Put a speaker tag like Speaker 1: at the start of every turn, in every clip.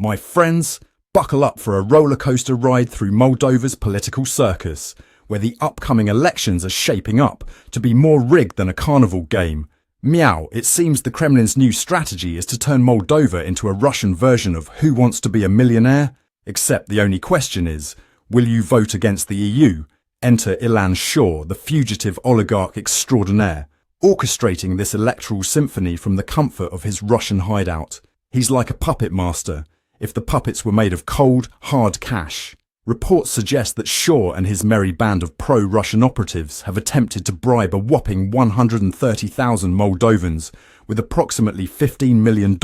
Speaker 1: My friends, buckle up for a roller coaster ride through Moldova's political circus, where the upcoming elections are shaping up to be more rigged than a carnival game. Meow, it seems the Kremlin's new strategy is to turn Moldova into a Russian version of Who Wants to Be a Millionaire? Except the only question is, will you vote against the EU? Enter Ilan Shor, the fugitive oligarch extraordinaire, orchestrating this electoral symphony from the comfort of his Russian hideout. He's like a puppet master, if the puppets were made of cold, hard cash. Reports suggest that Shor and his merry band of pro-Russian operatives have attempted to bribe a whopping 130,000 Moldovans with approximately $15 million.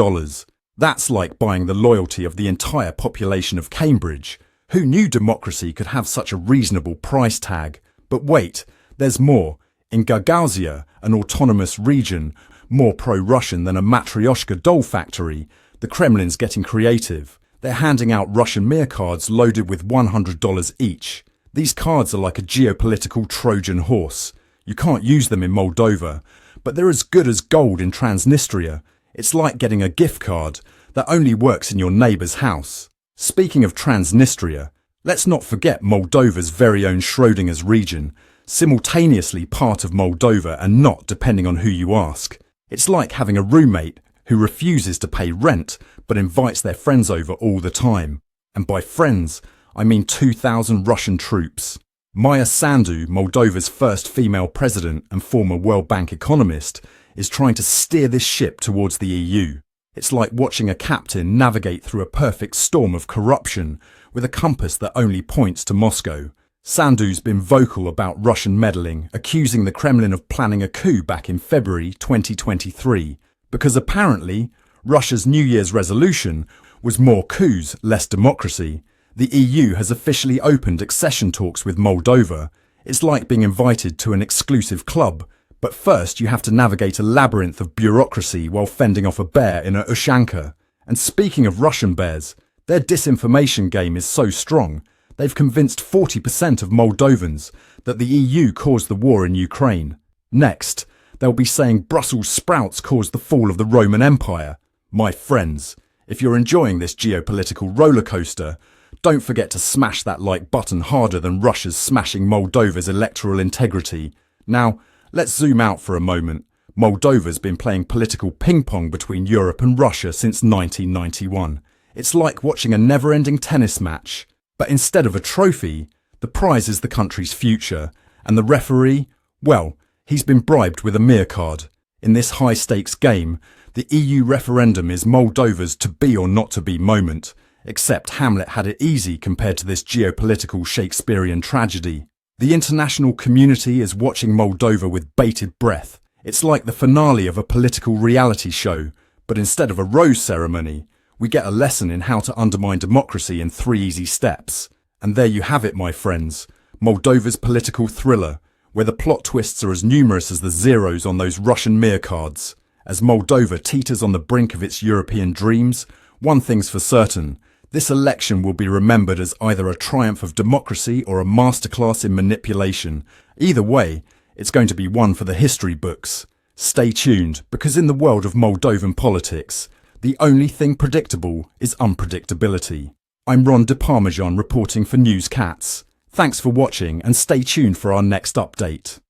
Speaker 1: That's like buying the loyalty of the entire population of Cambridge. Who knew democracy could have such a reasonable price tag? But wait, there's more. In Gagauzia, an autonomous region, more pro-Russian than a Matryoshka doll factory, the Kremlin's getting creative. They're handing out Russian Mir cards loaded with $100 each. These cards are like a geopolitical Trojan horse. You can't use them in Moldova, but they're as good as gold in Transnistria. It's like getting a gift card that only works in your neighbour's house. Speaking of Transnistria, let's not forget Moldova's very own Schrodinger's region, simultaneously part of Moldova and not, depending on who you ask. It's like having a roommate who refuses to pay rent but invites their friends over all the time. And by friends, I mean 2,000 Russian troops. Maia Sandu, Moldova's first female president and former World Bank economist, is trying to steer this ship towards the EU. It's like watching a captain navigate through a perfect storm of corruption with a compass that only points to Moscow. Sandu's been vocal about Russian meddling, accusing the Kremlin of planning a coup back in February 2023. Because apparently, Russia's New Year's resolution was more coups, less democracy. The EU has officially opened accession talks with Moldova. It's like being invited to an exclusive club. But first you have to navigate a labyrinth of bureaucracy while fending off a bear in a Ushanka. And speaking of Russian bears, their disinformation game is so strong, they've convinced 40% of Moldovans that the EU caused the war in Ukraine. Next, they'll be saying Brussels sprouts caused the fall of the Roman Empire. My friends, if you're enjoying this geopolitical roller coaster, don't forget to smash that like button harder than Russia's smashing Moldova's electoral integrity. Now, let's zoom out for a moment. Moldova's been playing political ping-pong between Europe and Russia since 1991. It's like watching a never-ending tennis match. But instead of a trophy, the prize is the country's future. And the referee, well, he's been bribed with a Mir card. In this high-stakes game, the EU referendum is Moldova's to be or not to be moment. Except Hamlet had it easy compared to this geopolitical Shakespearean tragedy. The international community is watching Moldova with bated breath. It's like the finale of a political reality show, but instead of a rose ceremony, we get a lesson in how to undermine democracy in 3 easy steps. And there you have it, my friends, Moldova's political thriller, where the plot twists are as numerous as the zeros on those Russian Mir cards. As Moldova teeters on the brink of its European dreams, one thing's for certain, this election will be remembered as either a triumph of democracy or a masterclass in manipulation. Either way, it's going to be one for the history books. Stay tuned, because in the world of Moldovan politics, the only thing predictable is unpredictability. I'm Ron de Parmesan reporting for News Cats. Thanks for watching and stay tuned for our next update.